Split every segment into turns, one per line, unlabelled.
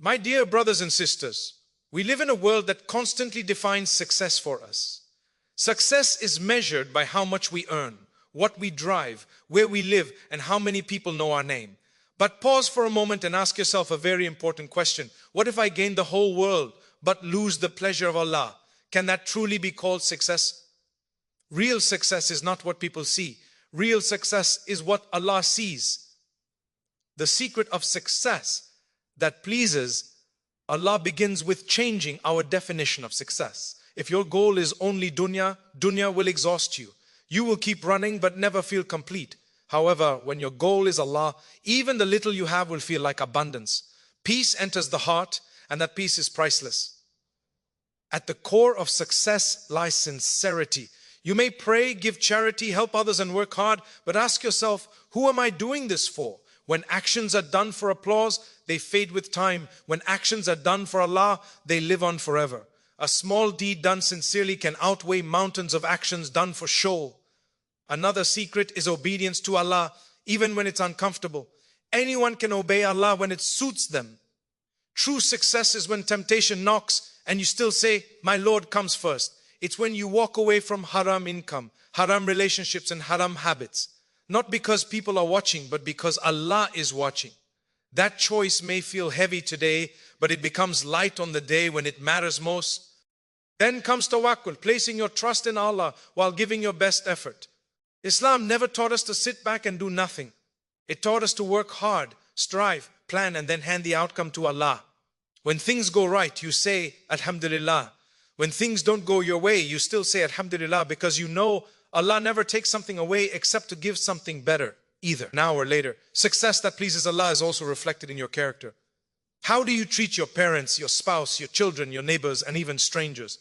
My dear brothers and sisters, we live in a world that constantly defines success for us. Success is measured by how much we earn, what we drive, where we live, and how many people know our name. But pause for a moment and ask yourself a very important question. What if I gain the whole world but lose the pleasure of Allah? Can that truly be called success? Real success is not what people see. Real success is what Allah sees. The secret of success that pleases Allah begins with changing our definition of success. If your goal is only dunya, dunya will exhaust you. You will keep running but never feel complete. However, when your goal is Allah, even the little you have will feel like abundance. Peace enters the heart, and that peace is priceless. At the core of success lies sincerity. You may pray, give charity, help others and work hard, but ask yourself, who am I doing this for? When actions are done for applause, they fade with time. When actions are done for Allah, they live on forever. A small deed done sincerely can outweigh mountains of actions done for show. Another secret is obedience to Allah, even when it's uncomfortable. Anyone can obey Allah when it suits them. True success is when temptation knocks and you still say, my Lord comes first. It's when you walk away from haram income, haram relationships and haram habits. Not because people are watching, but because Allah is watching. That choice may feel heavy today, but it becomes light on the day when it matters most. Then comes tawakkul, placing your trust in Allah while giving your best effort. Islam never taught us to sit back and do nothing. It taught us to work hard, strive, plan, and then hand the outcome to Allah. When things go right, you say, Alhamdulillah. When things don't go your way, you still say Alhamdulillah, because you know Allah never takes something away except to give something better, either now or later. Success that pleases Allah is also reflected in your character. How do you treat your parents, your spouse, your children, your neighbors, and even strangers?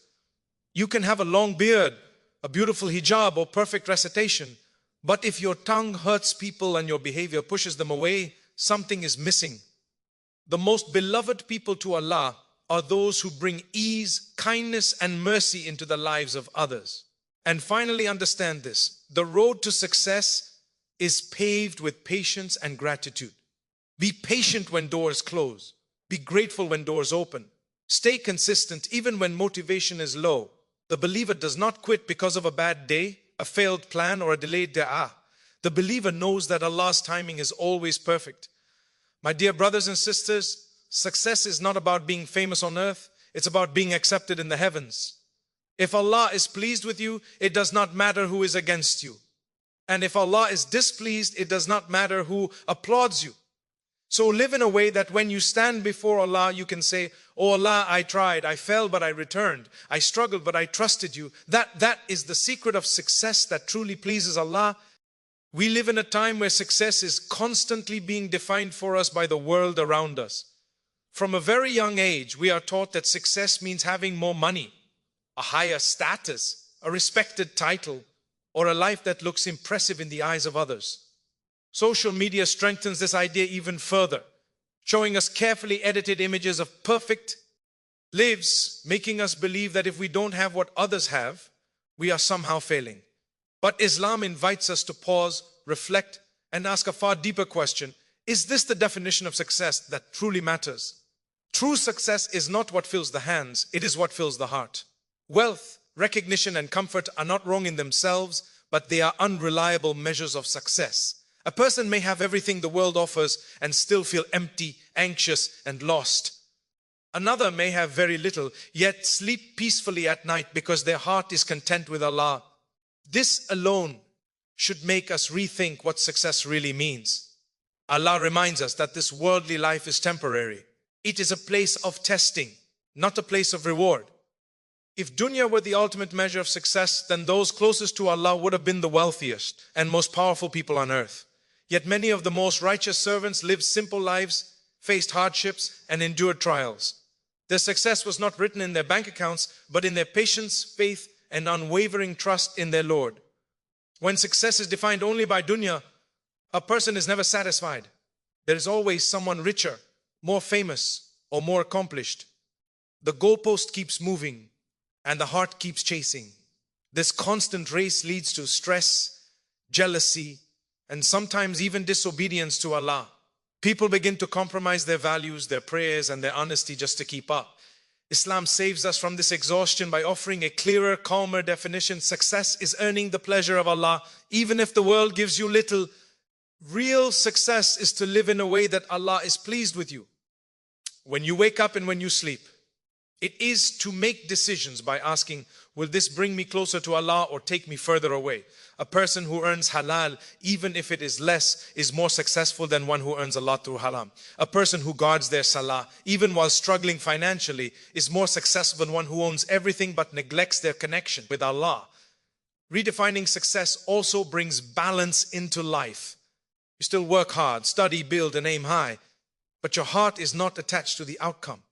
You can have a long beard, a beautiful hijab, or perfect recitation, but if your tongue hurts people and your behavior pushes them away, something is missing. The most beloved people to Allah are those who bring ease, kindness, and mercy into the lives of others. And finally, understand this: the road to success is paved with patience and gratitude. Be patient when doors close. Be grateful when doors open. Stay consistent even when motivation is low. The believer does not quit because of a bad day, a failed plan, or a delayed dua. The believer knows that Allah's timing is always perfect. My dear brothers and sisters, success is not about being famous on earth. It's about being accepted in the heavens. If Allah is pleased with you, it does not matter who is against you. And if Allah is displeased, it does not matter who applauds you. So live in a way that when you stand before Allah, you can say, oh Allah, I tried, I fell, but I returned. I struggled, but I trusted you. That is the secret of success that truly pleases Allah. We live in a time where success is constantly being defined for us by the world around us. From a very young age, we are taught that success means having more money, a higher status, a respected title, or a life that looks impressive in the eyes of others. Social media strengthens this idea even further, showing us carefully edited images of perfect lives, making us believe that if we don't have what others have, we are somehow failing. But Islam invites us to pause, reflect, and ask a far deeper question. Is this the definition of success that truly matters? True success is not what fills the hands, it is what fills the heart. Wealth, recognition, and comfort are not wrong in themselves, but they are unreliable measures of success. A person may have everything the world offers and still feel empty, anxious, and lost. Another may have very little, yet sleep peacefully at night because their heart is content with Allah. This alone should make us rethink what success really means. Allah reminds us that this worldly life is temporary. It is a place of testing, not a place of reward. If dunya were the ultimate measure of success, then those closest to Allah would have been the wealthiest and most powerful people on earth. Yet many of the most righteous servants lived simple lives, faced hardships, and endured trials. Their success was not written in their bank accounts, but in their patience, faith, and unwavering trust in their Lord. When success is defined only by dunya, a person is never satisfied. There is always someone richer, more famous, or more accomplished. The goalpost keeps moving, and the heart keeps chasing. This constant race leads to stress, jealousy, and sometimes even disobedience to Allah. People begin to compromise their values, their prayers, and their honesty just to keep up. Islam saves us from this exhaustion by offering a clearer, calmer definition. Success is earning the pleasure of Allah, even if the world gives you little. Real success is to live in a way that Allah is pleased with you. When you wake up and when you sleep, it is to make decisions by asking, will this bring me closer to Allah or take me further away? A person who earns halal, even if it is less, is more successful than one who earns a lot through haram. A person who guards their salah, even while struggling financially, is more successful than one who owns everything but neglects their connection with Allah. Redefining success also brings balance into life. You still work hard, study, build, and aim high, but your heart is not attached to the outcome.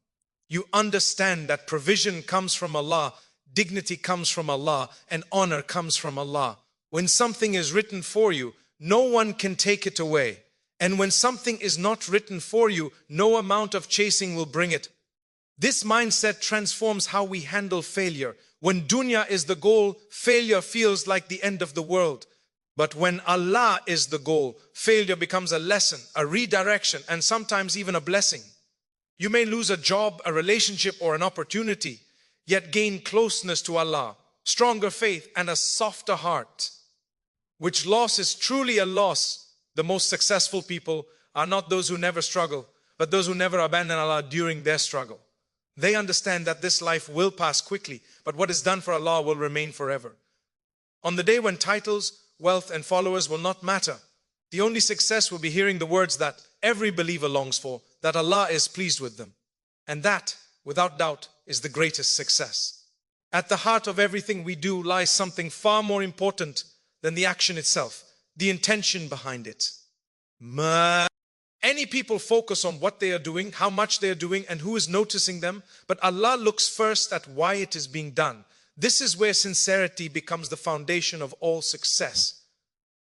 You understand that provision comes from Allah, dignity comes from Allah, and honor comes from Allah. When something is written for you, no one can take it away. And when something is not written for you, no amount of chasing will bring it. This mindset transforms how we handle failure. When dunya is the goal, failure feels like the end of the world. But when Allah is the goal, failure becomes a lesson, a redirection, and sometimes even a blessing. You may lose a job, a relationship, or an opportunity, yet gain closeness to Allah, stronger faith, and a softer heart. Which loss is truly a loss. The most successful people are not those who never struggle, but those who never abandon Allah during their struggle. They understand that this life will pass quickly, but what is done for Allah will remain forever. On the day when titles, wealth, and followers will not matter, the only success will be hearing the words that every believer longs for, that Allah is pleased with them. And that, without doubt, is the greatest success. At the heart of everything we do lies something far more important than the action itself, the intention behind it. Any people focus on what they are doing, how much they are doing, and who is noticing them, but Allah looks first at why it is being done. This is where sincerity becomes the foundation of all success.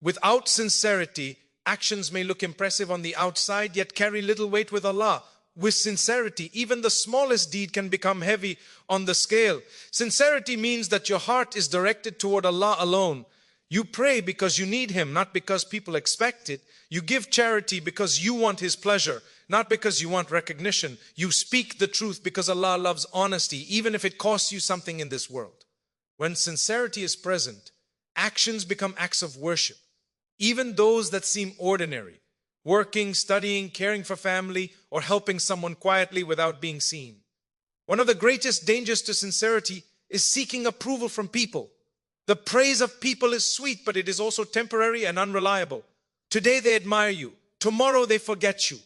Without sincerity, actions may look impressive on the outside, yet carry little weight with Allah. With sincerity, even the smallest deed can become heavy on the scale. Sincerity means that your heart is directed toward Allah alone. You pray because you need Him, not because people expect it. You give charity because you want His pleasure, not because you want recognition. You speak the truth because Allah loves honesty, even if it costs you something in this world. When sincerity is present, actions become acts of worship. Even those that seem ordinary, working, studying, caring for family, or helping someone quietly without being seen. One of the greatest dangers to sincerity is seeking approval from people. The praise of people is sweet, but it is also temporary and unreliable. Today they admire you, tomorrow they forget you.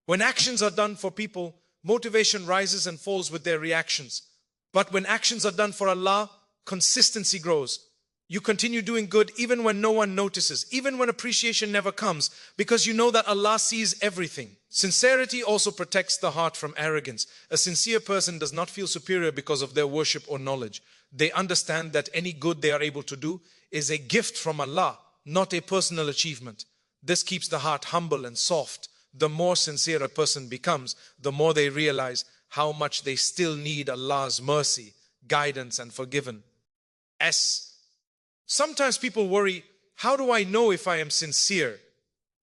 When actions are done for people, motivation rises and falls with their reactions. But when actions are done for Allah, consistency grows. You continue doing good even when no one notices, even when appreciation never comes, because you know that Allah sees everything. Sincerity also protects the heart from arrogance. A sincere person does not feel superior because of their worship or knowledge. They understand that any good they are able to do is a gift from Allah, not a personal achievement. This keeps the heart humble and soft. The more sincere a person becomes, the more they realize how much they still need Allah's mercy, guidance, and forgiveness. Sometimes people worry, how do I know if I am sincere?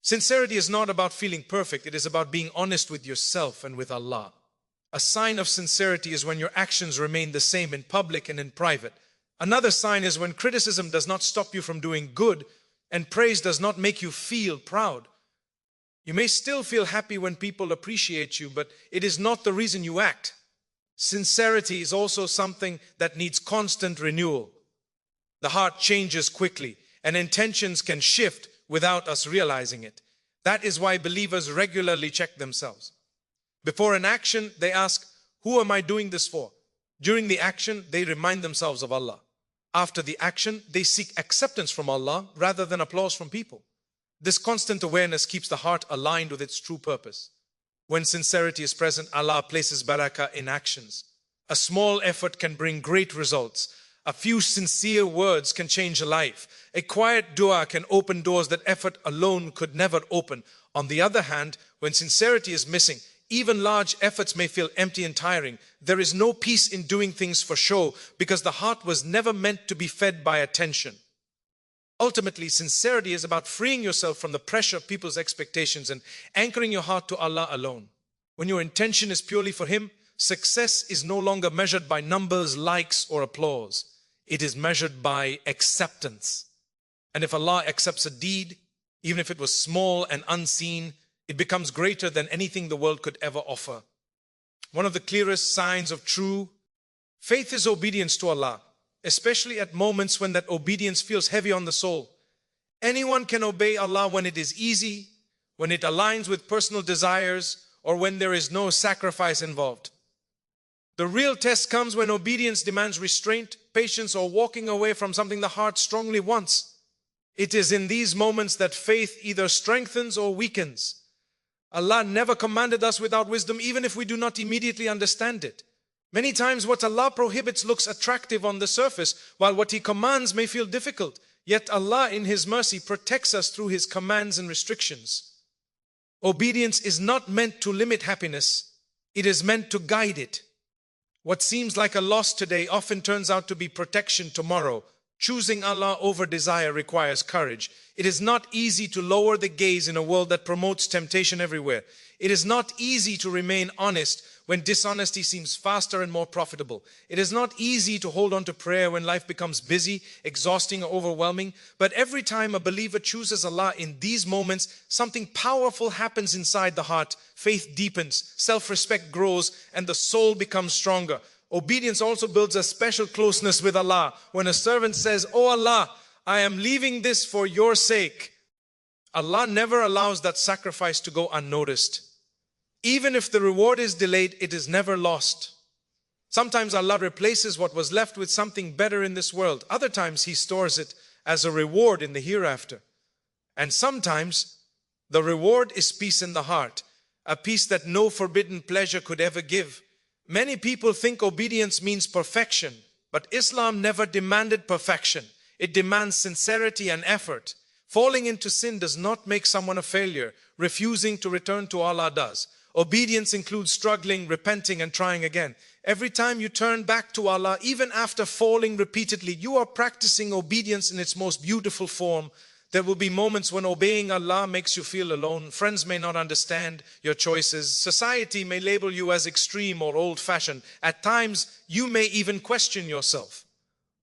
Sincerity is not about feeling perfect. It is about being honest with yourself and with Allah. A sign of sincerity is when your actions remain the same in public and in private. Another sign is when criticism does not stop you from doing good and praise does not make you feel proud. You may still feel happy when people appreciate you, but it is not the reason you act. Sincerity is also something that needs constant renewal. The heart changes quickly, and intentions can shift without us realizing it. That is why believers regularly check themselves. Before an action, they ask, who am I doing this for? During the action, they remind themselves of Allah. After the action, they seek acceptance from Allah rather than applause from people. This constant awareness keeps the heart aligned with its true purpose. When sincerity is present, Allah places barakah in actions. A small effort can bring great results. A few sincere words can change a life. A quiet dua can open doors that effort alone could never open. On the other hand, when sincerity is missing, even large efforts may feel empty and tiring. There is no peace in doing things for show because the heart was never meant to be fed by attention. Ultimately, sincerity is about freeing yourself from the pressure of people's expectations and anchoring your heart to Allah alone. When your intention is purely for Him, success is no longer measured by numbers, likes, or applause. It is measured by acceptance. And if Allah accepts a deed, even if it was small and unseen, it becomes greater than anything the world could ever offer. One of the clearest signs of true faith is obedience to Allah, especially at moments when that obedience feels heavy on the soul. Anyone can obey Allah when it is easy, when it aligns with personal desires, or when there is no sacrifice involved. The real test comes when obedience demands restraint, patience, or walking away from something the heart strongly wants. It is in these moments that faith either strengthens or weakens. Allah never commanded us without wisdom, even if we do not immediately understand it. Many times what Allah prohibits looks attractive on the surface, while what He commands may feel difficult. Yet Allah in His mercy protects us through His commands and restrictions. Obedience is not meant to limit happiness. It is meant to guide it. What seems like a loss today often turns out to be protection tomorrow. Choosing Allah over desire requires courage. It is not easy to lower the gaze in a world that promotes temptation everywhere. It is not easy to remain honest when dishonesty seems faster and more profitable. It is not easy to hold on to prayer when life becomes busy, exhausting, or overwhelming. But every time a believer chooses Allah in these moments, something powerful happens inside the heart. Faith deepens, self-respect grows, and the soul becomes stronger. Obedience also builds a special closeness with Allah. When a servant says, "Oh Allah, I am leaving this for your sake," Allah never allows that sacrifice to go unnoticed. Even if the reward is delayed, it is never lost. Sometimes Allah replaces what was left with something better in this world. Other times He stores it as a reward in the hereafter. And sometimes the reward is peace in the heart, a peace that no forbidden pleasure could ever give. Many people think obedience means perfection, but Islam never demanded perfection. It demands sincerity and effort. Falling into sin does not make someone a failure. Refusing to return to Allah does. Obedience includes struggling, repenting, and trying again. Every time you turn back to Allah, even after falling repeatedly, you are practicing obedience in its most beautiful form. There will be moments when obeying Allah makes you feel alone. Friends may not understand your choices. Society may label you as extreme or old-fashioned. At times, you may even question yourself.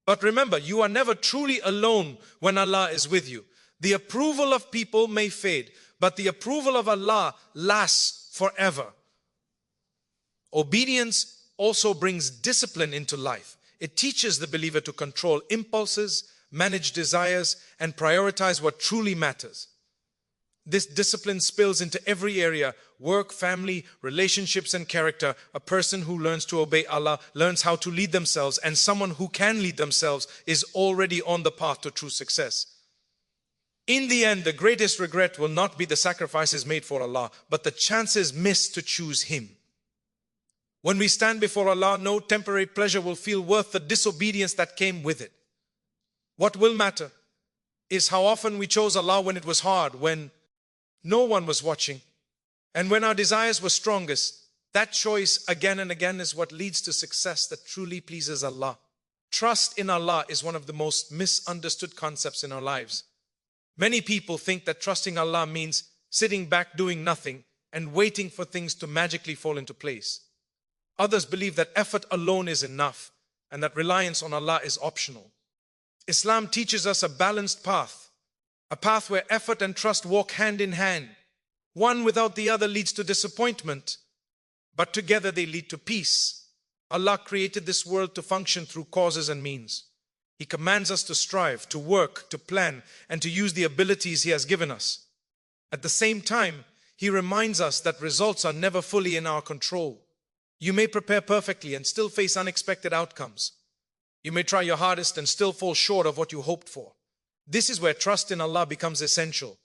But remember, you are never truly alone when Allah is with you. The approval of people may fade, but the approval of Allah lasts forever. Obedience also brings discipline into life. It teaches the believer to control impulses, manage desires, and prioritize what truly matters. This discipline spills into every area: work, family, relationships, and character. A person who learns to obey Allah learns how to lead themselves, and someone who can lead themselves is already on the path to true success. In the end, the greatest regret will not be the sacrifices made for Allah, but the chances missed to choose Him. When we stand before Allah, no temporary pleasure will feel worth the disobedience that came with it. What will matter is how often we chose Allah when it was hard, when no one was watching, and when our desires were strongest. That choice again and again is what leads to success that truly pleases Allah. Trust in Allah is one of the most misunderstood concepts in our lives. Many people think that trusting Allah means sitting back doing nothing and waiting for things to magically fall into place. Others believe that effort alone is enough and that reliance on Allah is optional. Islam teaches us a balanced path, a path where effort and trust walk hand in hand. One without the other leads to disappointment, but together they lead to peace. Allah created this world to function through causes and means. He commands us to strive, to work, to plan, and to use the abilities He has given us. At the same time, He reminds us that results are never fully in our control. You may prepare perfectly and still face unexpected outcomes. You may try your hardest and still fall short of what you hoped for. This is where trust in Allah becomes essential.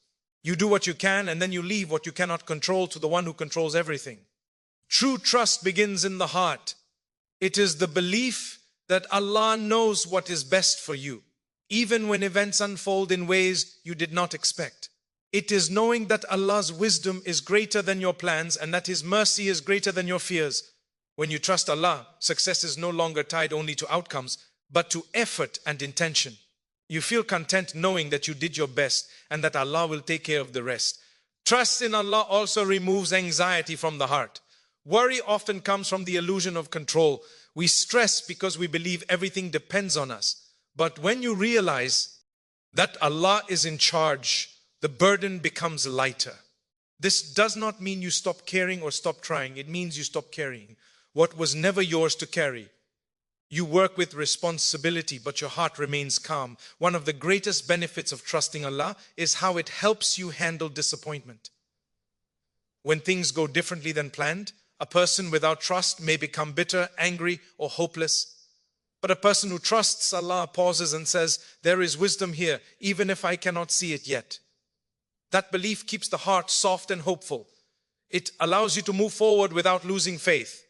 You do what you can and then you leave what you cannot control to the one who controls everything. True trust begins in the heart. It is the belief that Allah knows what is best for you, even when events unfold in ways you did not expect. It is knowing that Allah's wisdom is greater than your plans and that His mercy is greater than your fears. When you trust Allah, success is no longer tied only to outcomes, but to effort and intention. You feel content knowing that you did your best and that Allah will take care of the rest. Trust in Allah also removes anxiety from the heart. Worry often comes from the illusion of control. We stress because we believe everything depends on us. But when you realize that Allah is in charge, the burden becomes lighter. This does not mean you stop caring or stop trying. It means you stop carrying what was never yours to carry. You work with responsibility, but your heart remains calm. One of the greatest benefits of trusting Allah is how it helps you handle disappointment. When things go differently than planned, a person without trust may become bitter, angry, or hopeless. But a person who trusts Allah pauses and says, there is wisdom here, even if I cannot see it yet. That belief keeps the heart soft and hopeful. It allows you to move forward without losing faith.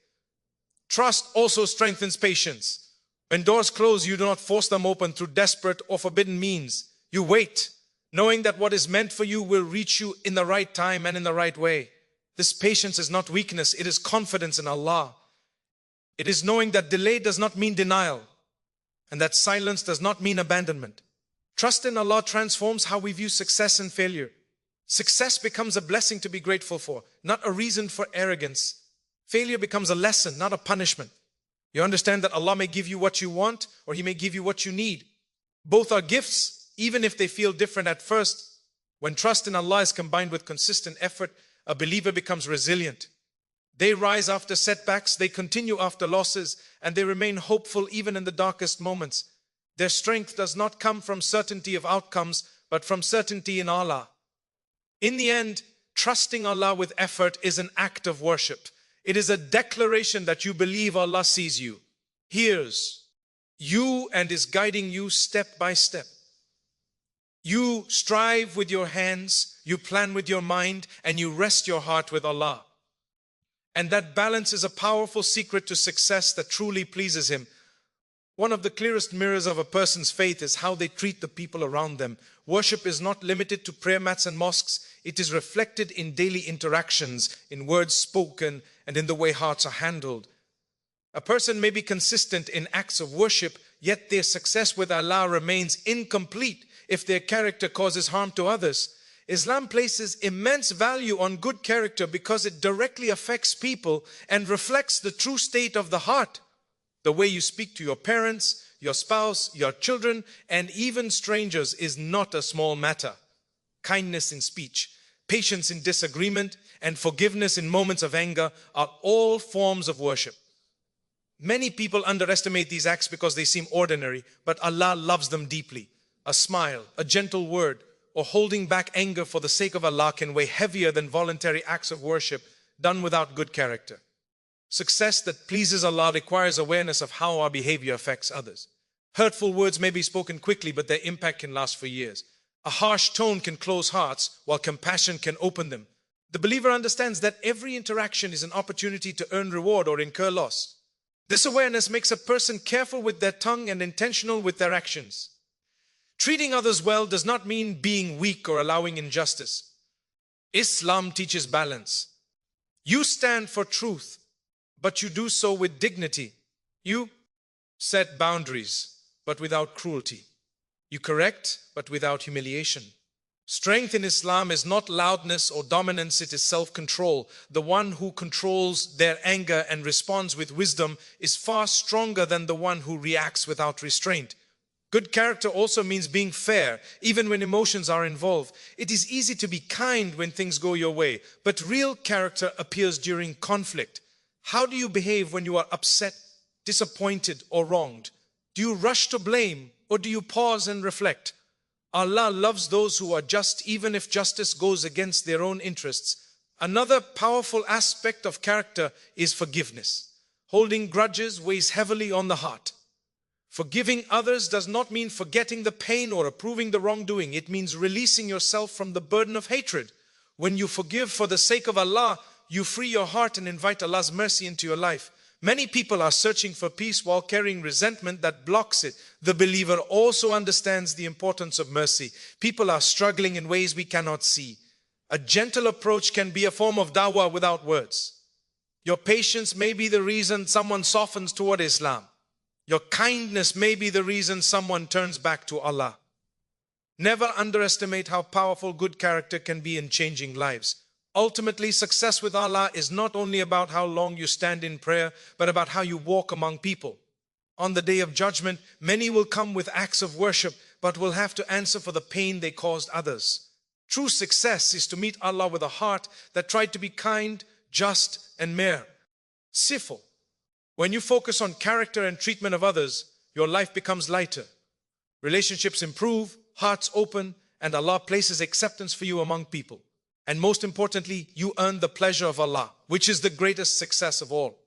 Trust also strengthens patience. When doors close, you do not force them open through desperate or forbidden means. You wait, knowing that what is meant for you will reach you in the right time and in the right way. This patience is not weakness, it is confidence in Allah. It is knowing that delay does not mean denial, and that silence does not mean abandonment. Trust in Allah transforms how we view success and failure. Success becomes a blessing to be grateful for, not a reason for arrogance. Failure becomes a lesson, not a punishment. You understand that Allah may give you what you want, or He may give you what you need. Both are gifts, even if they feel different at first. When trust in Allah is combined with consistent effort, a believer becomes resilient. They rise after setbacks, they continue after losses, and they remain hopeful even in the darkest moments. Their strength does not come from certainty of outcomes, but from certainty in Allah. In the end, trusting Allah with effort is an act of worship. It is a declaration that you believe Allah sees you, hears you, and is guiding you step by step. You strive with your hands, you plan with your mind, and you rest your heart with Allah. And that balance is a powerful secret to success that truly pleases Him. One of the clearest mirrors of a person's faith is how they treat the people around them. Worship is not limited to prayer mats and mosques. It is reflected in daily interactions, in words spoken, and in the way hearts are handled. A person may be consistent in acts of worship, yet their success with Allah remains incomplete if their character causes harm to others. Islam places immense value on good character because it directly affects people and reflects the true state of the heart. The way you speak to your parents, your spouse, your children, and even strangers is not a small matter. Kindness in speech, patience in disagreement, and forgiveness in moments of anger are all forms of worship. Many people underestimate these acts because they seem ordinary, but Allah loves them deeply. A smile, a gentle word, or holding back anger for the sake of Allah can weigh heavier than voluntary acts of worship done without good character. Success that pleases Allah requires awareness of how our behavior affects others. Hurtful words may be spoken quickly, but their impact can last for years. A harsh tone can close hearts, while compassion can open them. The believer understands that every interaction is an opportunity to earn reward or incur loss. This awareness makes a person careful with their tongue and intentional with their actions. Treating others well does not mean being weak or allowing injustice. Islam teaches balance. You stand for truth, but you do so with dignity. You set boundaries, but without cruelty. You correct, but without humiliation. Strength in Islam is not loudness or dominance, it is self-control. The one who controls their anger and responds with wisdom is far stronger than the one who reacts without restraint. Good character also means being fair, even when emotions are involved. It is easy to be kind when things go your way, but real character appears during conflict. How do you behave when you are upset, disappointed, or wronged? Do you rush to blame, or do you pause and reflect? Allah loves those who are just, even if justice goes against their own interests. Another powerful aspect of character is forgiveness. Holding grudges weighs heavily on the heart. Forgiving others does not mean forgetting the pain or approving the wrongdoing. It means releasing yourself from the burden of hatred. When you forgive for the sake of Allah, you free your heart and invite Allah's mercy into your life. Many people are searching for peace while carrying resentment that blocks it. The believer also understands the importance of mercy. People are struggling in ways we cannot see. A gentle approach can be a form of dawah without words. Your patience may be the reason someone softens toward Islam. Your kindness may be the reason someone turns back to Allah. Never underestimate how powerful good character can be in changing lives. Ultimately, success with Allah is not only about how long you stand in prayer, but about how you walk among people. On the day of judgment, many will come with acts of worship, but will have to answer for the pain they caused others. True success is to meet Allah with a heart that tried to be kind, just, and merciful. When you focus on character and treatment of others, your life becomes lighter. Relationships improve, hearts open, and Allah places acceptance for you among people. And most importantly, you earn the pleasure of Allah, which is the greatest success of all.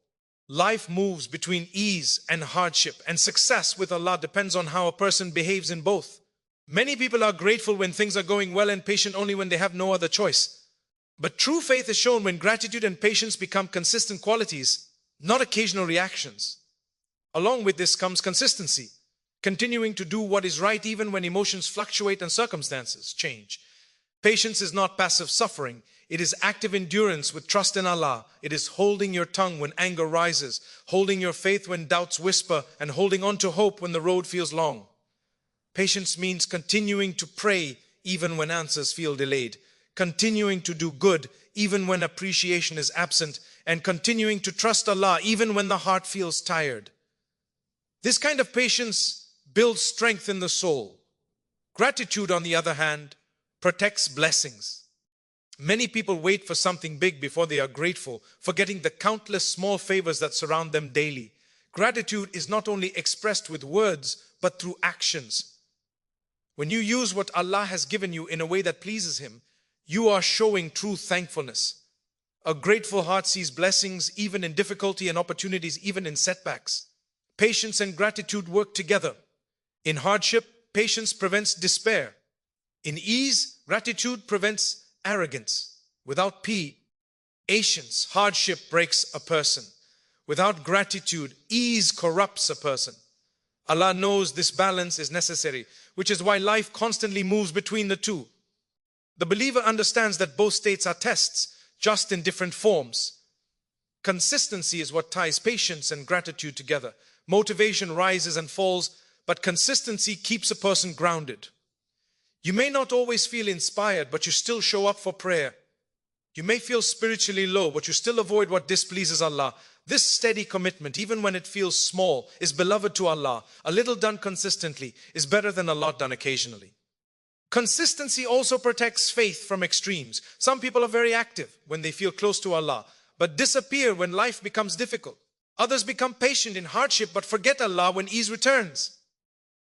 Life moves between ease and hardship, and success with Allah depends on how a person behaves in both. Many people are grateful when things are going well and patient only when they have no other choice. But true faith is shown when gratitude and patience become consistent qualities, not occasional reactions. Along with this comes consistency, continuing to do what is right even when emotions fluctuate and circumstances change. Patience is not passive suffering. It is active endurance with trust in Allah. It is holding your tongue when anger rises, holding your faith when doubts whisper, and holding on to hope when the road feels long. Patience means continuing to pray even when answers feel delayed, continuing to do good even when appreciation is absent, and continuing to trust Allah even when the heart feels tired. This kind of patience builds strength in the soul. Gratitude, on the other hand, protects blessings. Many people wait for something big before they are grateful, forgetting the countless small favors that surround them daily. Gratitude is not only expressed with words, but through actions. When you use what Allah has given you in a way that pleases Him, you are showing true thankfulness. A grateful heart sees blessings even in difficulty and opportunities even in setbacks. Patience and gratitude work together. In hardship, patience prevents despair. In ease, gratitude prevents arrogance. Without patience, hardship breaks a person. Without gratitude, ease corrupts a person. Allah knows this balance is necessary, which is why life constantly moves between the two. The believer understands that both states are tests, just in different forms. Consistency is what ties patience and gratitude together. Motivation rises and falls, but consistency keeps a person grounded. You may not always feel inspired, but you still show up for prayer. You may feel spiritually low, but you still avoid what displeases Allah. This steady commitment, even when it feels small, is beloved to Allah. A little done consistently is better than a lot done occasionally. Consistency also protects faith from extremes. Some people are very active when they feel close to Allah, but disappear when life becomes difficult. Others become patient in hardship, but forget Allah when ease returns.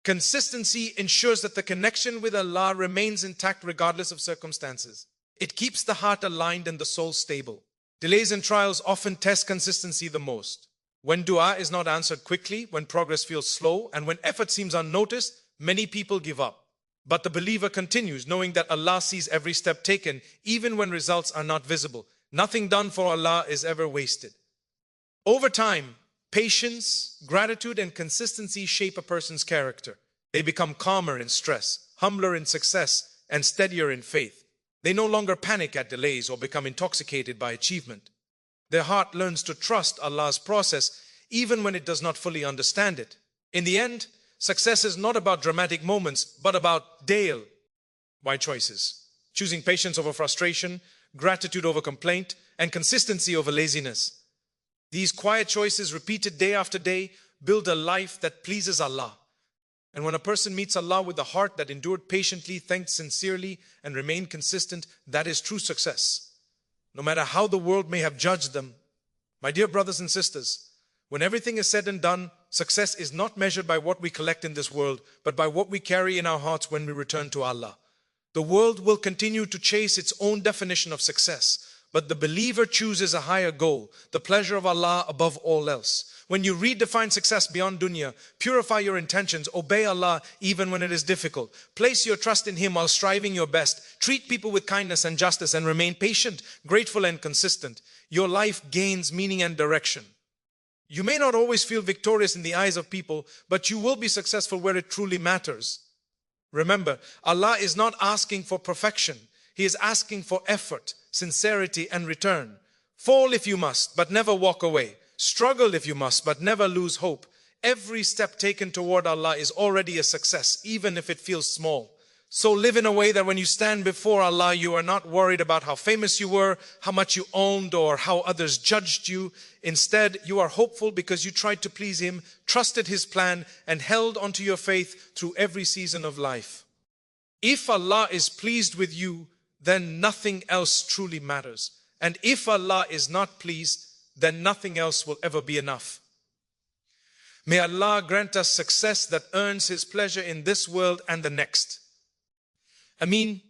Consistency ensures that the connection with Allah remains intact regardless of circumstances. It keeps the heart aligned and the soul stable. Delays and trials often test consistency the most. When dua is not answered quickly, when progress feels slow, and when effort seems unnoticed, many people give up. But the believer continues, knowing that Allah sees every step taken, even when results are not visible. Nothing done for Allah is ever wasted. Over time, patience, gratitude, and consistency shape a person's character. They become calmer in stress, humbler in success, and steadier in faith. They no longer panic at delays or become intoxicated by achievement. Their heart learns to trust Allah's process, even when it does not fully understand it. In the end, success is not about dramatic moments, but about daily choices. Choosing patience over frustration, gratitude over complaint, and consistency over laziness. These quiet choices, repeated day after day, build a life that pleases Allah. And when a person meets Allah with a heart that endured patiently, thanked sincerely, and remained consistent, that is true success. No matter how the world may have judged them. My dear brothers and sisters, when everything is said and done, success is not measured by what we collect in this world, but by what we carry in our hearts when we return to Allah. The world will continue to chase its own definition of success, but the believer chooses a higher goal, the pleasure of Allah above all else. When you redefine success beyond dunya, purify your intentions, obey Allah even when it is difficult, place your trust in Him while striving your best, treat people with kindness and justice, and remain patient, grateful, and consistent, your life gains meaning and direction. You may not always feel victorious in the eyes of people, but you will be successful where it truly matters. Remember, Allah is not asking for perfection. He is asking for effort, sincerity, and return. Fall if you must, but never walk away. Struggle if you must, but never lose hope. Every step taken toward Allah is already a success, even if it feels small. So live in a way that when you stand before Allah, you are not worried about how famous you were, how much you owned, or how others judged you. Instead, you are hopeful because you tried to please Him, trusted His plan, and held onto your faith through every season of life. If Allah is pleased with you, then nothing else truly matters. And if Allah is not pleased, then nothing else will ever be enough. May Allah grant us success that earns His pleasure in this world and the next. Ameen.